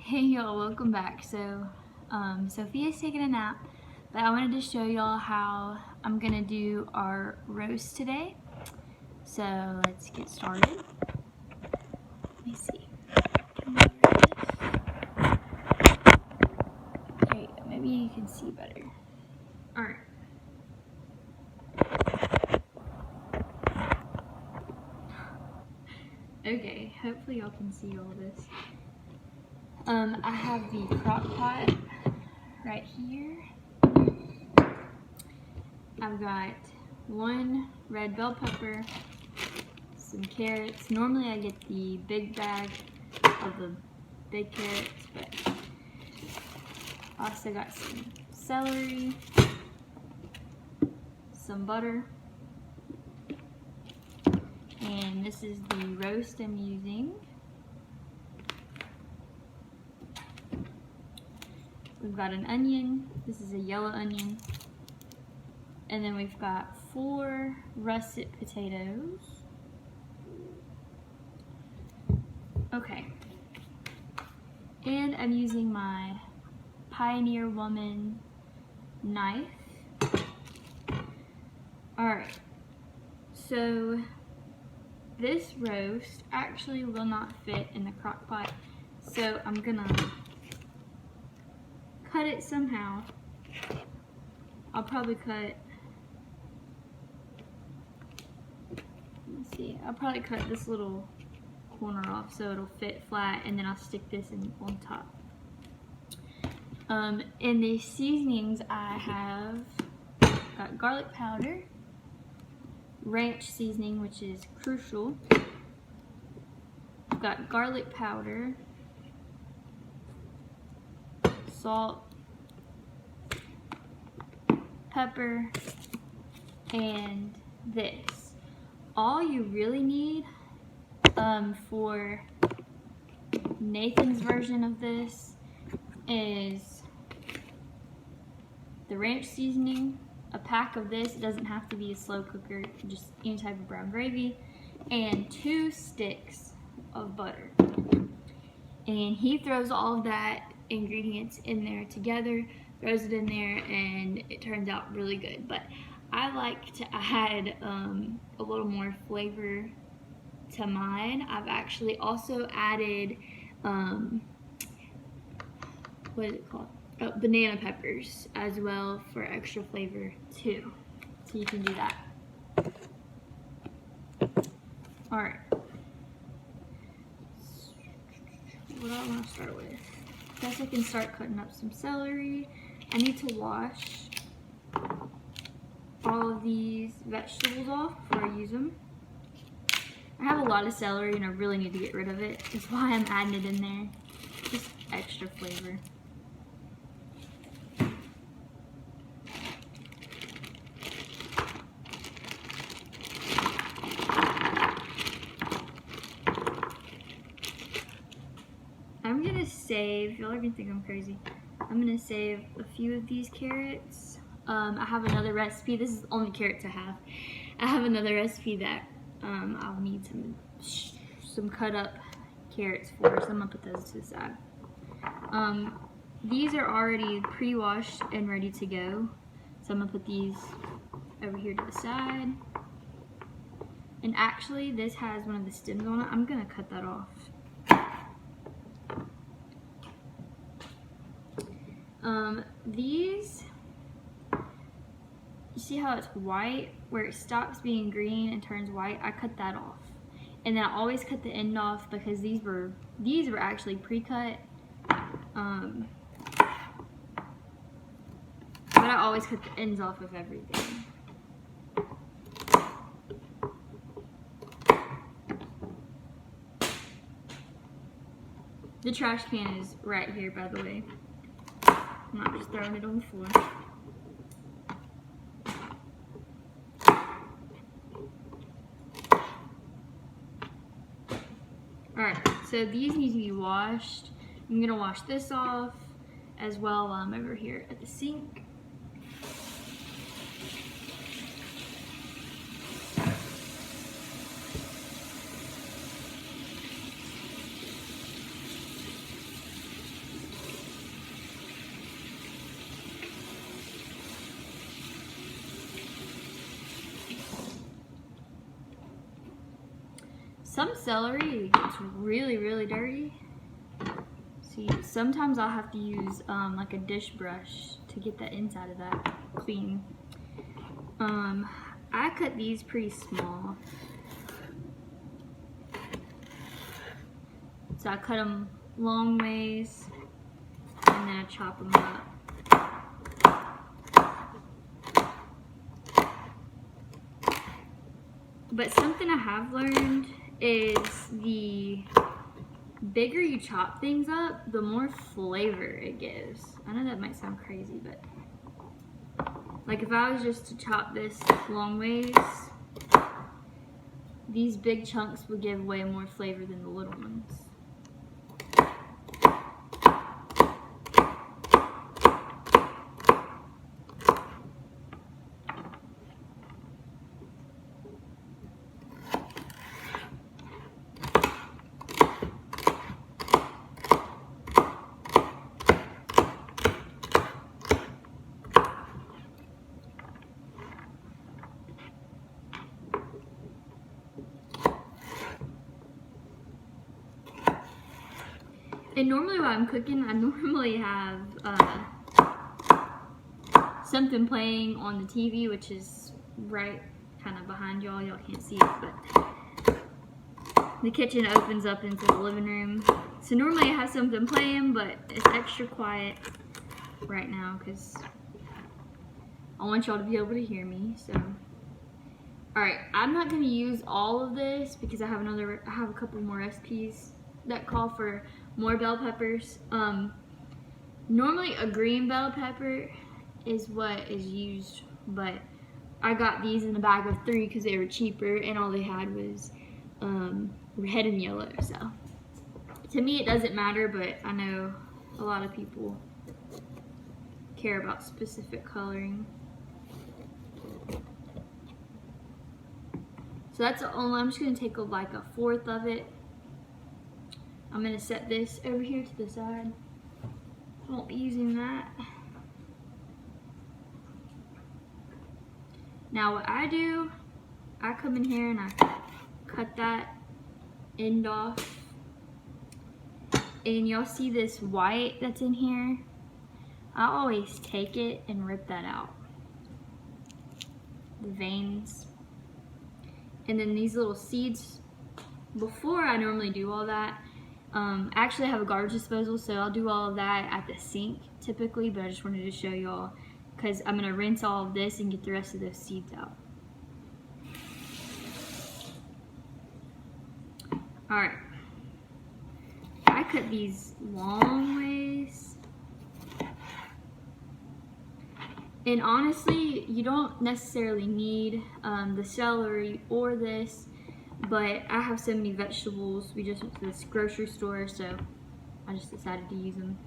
Hey y'all, welcome back. So, Sophia's taking a nap, but I wanted to show y'all how I'm gonna do our roast today. So let's get started. Let me see. Okay, maybe you can see better. Alright. Okay, hopefully y'all can see all this. I have the crock pot right here. I've got one red bell pepper, some carrots. Normally I get the big bag of the big carrots, but I also got some celery, some butter, and this is the roast I'm using. We've got an onion. This is a yellow onion. And then we've got 4 russet potatoes. Okay. And I'm using my Pioneer Woman knife. Alright. So this roast actually will not fit in the crock pot. So I'm gonna cut it somehow. I'll probably cut, let's see, I'll probably cut this little corner off so it'll fit flat, and then I'll stick this in on top. In the seasonings I have got garlic powder, ranch seasoning, which is crucial. I've got garlic powder, salt, pepper, and this. All you really need for Nathan's version of this is the ranch seasoning, a pack of this. It doesn't have to be a slow cooker, just any type of brown gravy, and 2 sticks of butter. And he throws all of that ingredients in there together, throws it in there, and it turns out really good. But I like to add a little more flavor to mine. I've actually also added what is it called? Oh, banana peppers as well for extra flavor too. So you can do that. Alright. What do I want to start with? I guess I can start cutting up some celery. I need to wash all of these vegetables off before I use them. I have a lot of celery and I really need to get rid of it. That's why I'm adding it in there. Just extra flavor. I'm gonna save, y'all are gonna think I'm crazy. I'm gonna save a few of these carrots. I have another recipe. This is the only carrots I have. I have another recipe that I'll need some cut up carrots for, so I'm gonna put those to the side. These are already pre-washed and ready to go, so I'm gonna put these over here to the side. And actually, this has one of the stems on it. I'm gonna cut that off. These, you see how it's white, where it stops being green and turns white? I cut that off. And then I always cut the end off because these were actually pre-cut. But I always cut the ends off of everything. The trash can is right here, by the way. I'm not just throwing it on the floor. Alright, so these need to be washed. I'm gonna wash this off as well while I'm over here at the sink. some celery gets really, really dirty. See, sometimes I'll have to use like a dish brush to get the inside of that clean. I cut these pretty small. So I cut them long ways and then I chop them up. But something I have learned is the bigger you chop things up, the more flavor it gives. I know that might sound crazy, but like if I was just to chop this long ways, these big chunks would give way more flavor than the little ones. And normally while I'm cooking, I normally have something playing on the TV, which is right kind of behind y'all. Y'all can't see it, but the kitchen opens up into the living room. So normally I have something playing, but it's extra quiet right now because I want y'all to be able to hear me. So, all right, I'm not going to use all of this because I have a couple more recipes that call for more bell peppers. Normally a green bell pepper is what is used, but I got these in a bag of 3 because they were cheaper and all they had was red and yellow. So to me it doesn't matter, but I know a lot of people care about specific coloring. So that's only, I'm just going to take like a 1/4 of it. I'm going to set this over here to the side. I won't be using that. Now what I do, I come in here and I cut that end off. And y'all see this white that's in here? I always take it and rip that out. The veins. And then these little seeds, before I normally do all that, actually I have a garbage disposal, so I'll do all of that at the sink typically, but I just wanted to show y'all because I'm going to rinse all of this and get the rest of those seeds out. Alright, I cut these long ways, and honestly you don't necessarily need the celery or this, but I have so many vegetables. We just went to this grocery store, so I just decided to use them.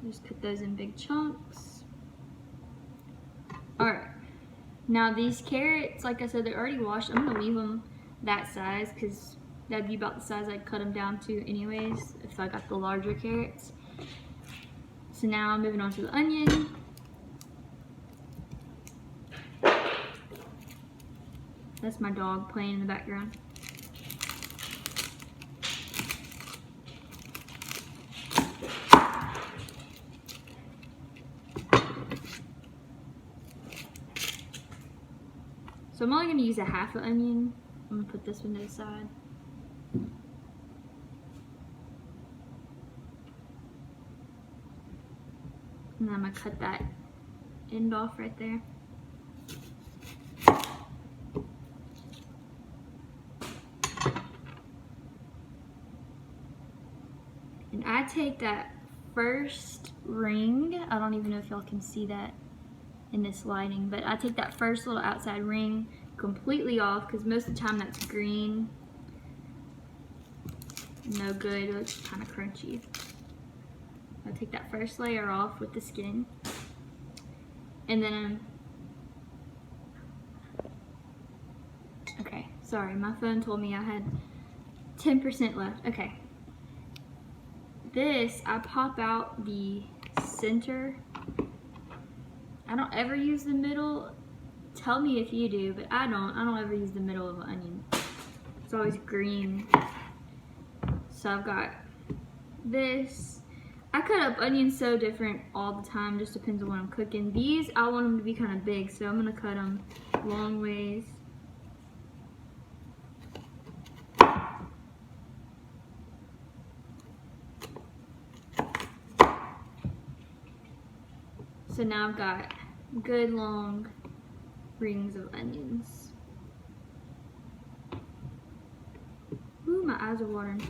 Just cut those in big chunks. Alright, now these carrots, like I said, they're already washed. I'm going to leave them that size because that'd be about the size I'd cut them down to anyways if I got the larger carrots. So now I'm moving on to the onion. That's my dog playing in the background. So I'm only going to use a half an onion. I'm going to put this one to the side. And then I'm going to cut that end off right there. And I take that first ring, I don't even know if y'all can see that in this lighting, but I take that first little outside ring completely off because most of the time that's green. No good, it looks kind of crunchy. I take that first layer off with the skin, and then okay, sorry, my phone told me I had 10% left. Okay, this, I pop out the center. I don't ever use the middle. Tell me if you do, but I don't ever use the middle of an onion. It's always green. So I've got this. I cut up onions so different all the time, just depends on what I'm cooking. These, I want them to be kind of big, so I'm gonna cut them long ways. So now I've got good long rings of onions. Ooh, my eyes are watering.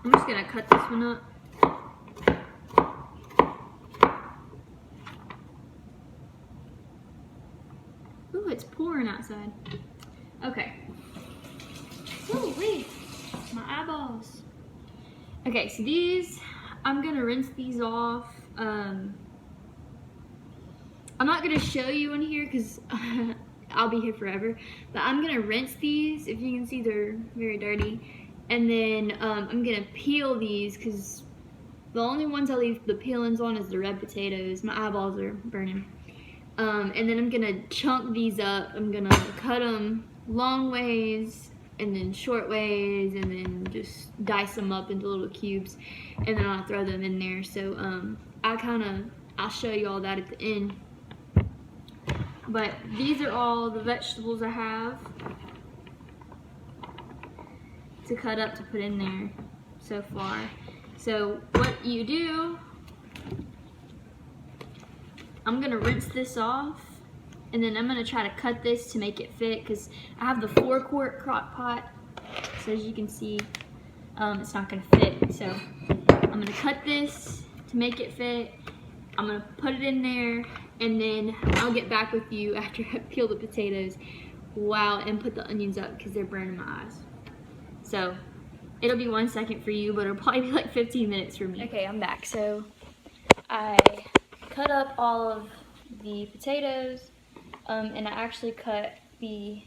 I'm just gonna cut this one up. Ooh, it's pouring outside. Okay. Ooh, wait, my eyeballs. Okay, so these, I'm gonna rinse these off. I'm not gonna show you in here because I'll be here forever, but I'm gonna rinse these. If you can see, they're very dirty. And then I'm gonna peel these because the only ones I leave the peelings on is the red potatoes. My eyeballs are burning. And then I'm gonna chunk these up. I'm gonna cut them long ways and then short ways, and then just dice them up into little cubes, and then I'll throw them in there. So I'll show you all that at the end. But these are all the vegetables I have to cut up to put in there so far. So what you do, I'm gonna rinse this off, and then I'm gonna try to cut this to make it fit, because I have the 4-quart crock pot, so as you can see, it's not gonna fit. So I'm gonna cut this to make it fit. I'm gonna put it in there, and then I'll get back with you after I peel the potatoes and put the onions up, because they're burning my eyes. So it'll be 1 second for you, but it'll probably be like 15 minutes for me. Okay, I'm back. So I cut up all of the potatoes, and I actually cut the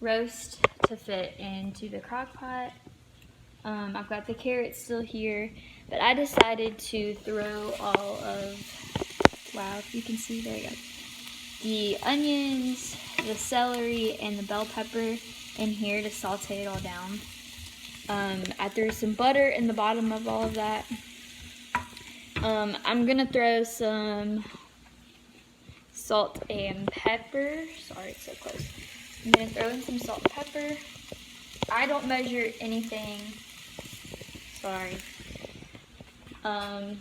roast to fit into the crock pot. I've got the carrots still here, but I decided to throw all of, wow, if you can see, there you go, the onions, the celery, and the bell pepper in here to saute it all down. I threw some butter in the bottom of all of that. I'm gonna throw some salt and pepper. Sorry, it's so close. I'm gonna throw in some salt and pepper. I don't measure anything. Sorry. And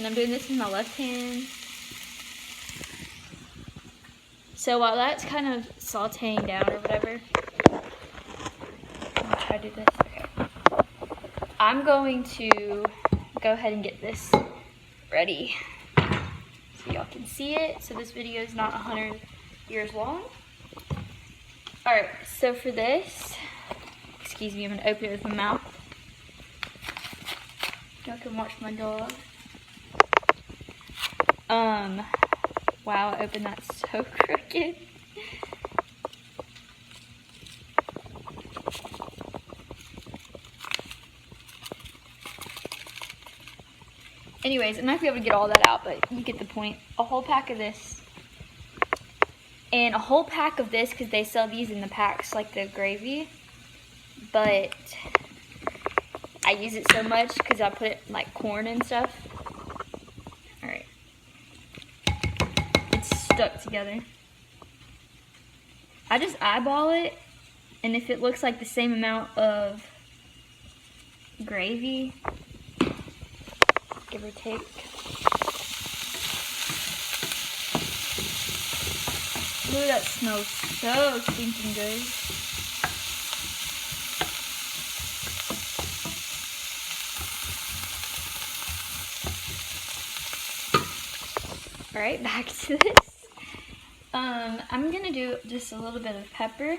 I'm doing this with my left hand. So while that's kind of sauteing down or whatever, I'll try to do this. Okay. I'm going to go ahead and get this ready so y'all can see it. So this video is not 100 years long. Alright, so for this, excuse me, I'm going to open it with my mouth. Y'all can watch my dog. Wow, I opened that so crooked. Anyways, I'm not going to be able to get all that out, but you get the point. A whole pack of this. And a whole pack of this, because they sell these in the packs, like the gravy. But I use it so much because I put it in, like, corn and stuff. Alright. It's stuck together. I just eyeball it, and if it looks like the same amount of gravy, give or take. Ooh, that smells so stinking good. Alright, back to this. I'm gonna do just a little bit of pepper.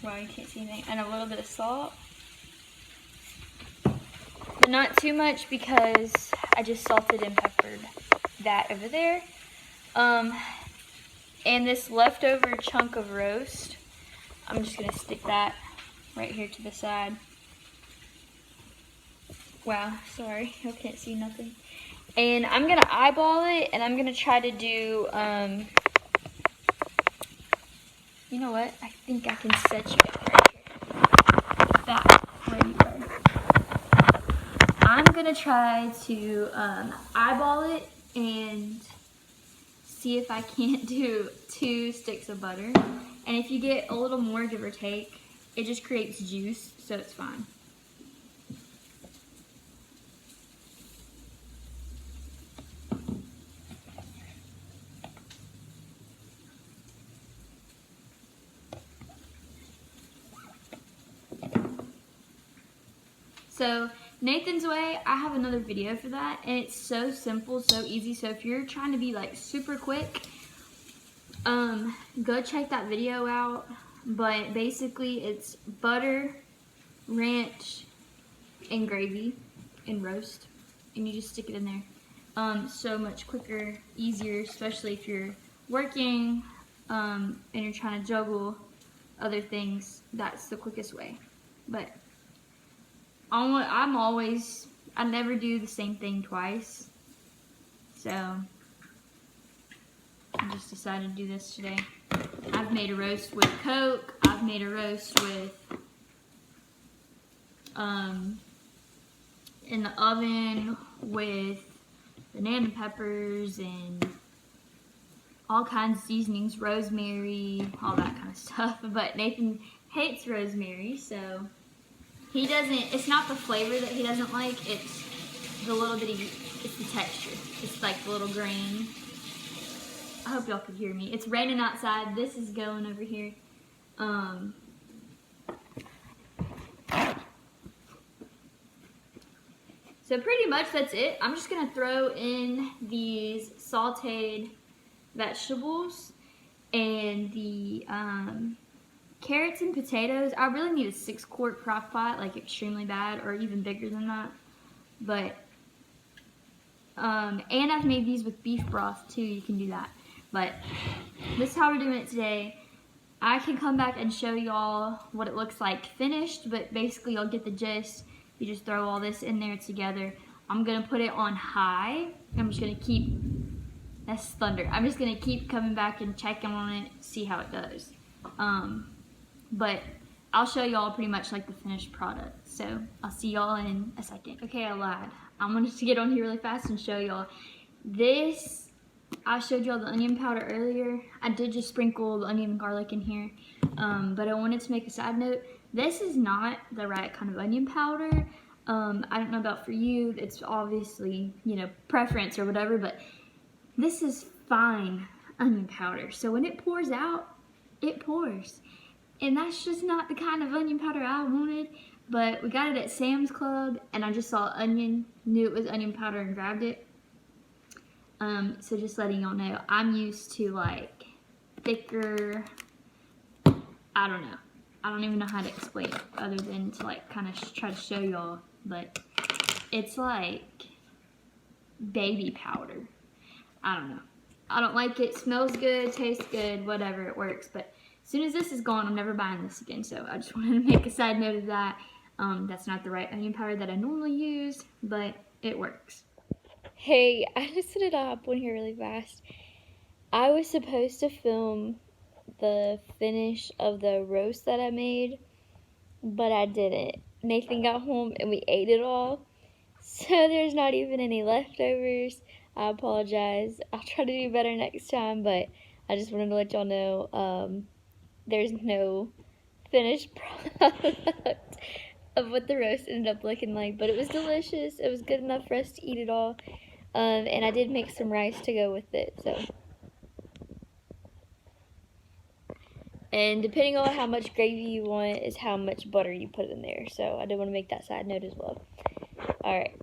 Wow, you can't see anything. And a little bit of salt. not too much because I just salted and peppered that over there. And this leftover chunk of roast, I'm just gonna stick that right here to the side. Wow, sorry, I can't see nothing. And I'm gonna eyeball it, and I'm gonna try to do, you know what? I think I can set you up right here. That, where you go. I'm gonna try to eyeball it and see if I can't do 2 sticks of butter. And if you get a little more, give or take, it just creates juice, so it's fine. So Nathan's Way, I have another video for that, and it's so simple, so easy. So if you're trying to be like super quick, go check that video out. But basically it's butter, ranch, and gravy and roast, and you just stick it in there. So much quicker, easier, especially if you're working and you're trying to juggle other things. That's the quickest way. But I never do the same thing twice, so I just decided to do this today. I've made a roast with Coke, I've made a roast with in the oven with banana peppers and all kinds of seasonings, rosemary, all that kind of stuff. But Nathan hates rosemary, so he doesn't, it's not the flavor that he doesn't like, it's the little bitty, it's the texture. It's like the little grain. I hope y'all could hear me. It's raining outside. This is going over here. So pretty much that's it. I'm just gonna throw in these sauteed vegetables and the carrots and potatoes. I really need a 6-quart crock pot, like extremely bad, or even bigger than that. But and I've made these with beef broth too. You can do that. But this is how we're doing it today. I can come back and show y'all what it looks like finished, but basically you'll get the gist. You just throw all this in there together. I'm gonna put it on high. I'm just gonna keep, that's thunder. I'm just gonna keep coming back and checking on it, see how it does. But I'll show y'all pretty much like the finished product. So I'll see y'all in a second. Okay, I lied. I'm gonna just get on here really fast and show y'all. This, I showed y'all the onion powder earlier. I did just sprinkle the onion and garlic in here, but I wanted to make a side note. This is not the right kind of onion powder. I don't know about for you, it's obviously, you know, preference or whatever, but this is fine onion powder. So when it pours out, it pours. And that's just not the kind of onion powder I wanted, but we got it at Sam's Club, and I just saw onion, knew it was onion powder, and grabbed it. So just letting y'all know, I'm used to like thicker, I don't know. I don't even know how to explain it other than to like kind of try to show y'all, but it's like baby powder. I don't know. I don't like it. Smells good, tastes good, whatever, it works. But as soon as this is gone, I'm never buying this again. So I just wanted to make a side note of that. That's not the right onion powder that I normally use, but it works. Hey, I just set it up on here really fast. I was supposed to film the finish of the roast that I made, but I didn't. Nathan got home and we ate it all, so there's not even any leftovers. I apologize. I'll try to do better next time, but I just wanted to let y'all know there's no finished product of what the roast ended up looking like, but it was delicious. It was good enough for us to eat it all, and I did make some rice to go with it, so. And depending on how much gravy you want is how much butter you put in there. So I did want to make that side note as well. Alright.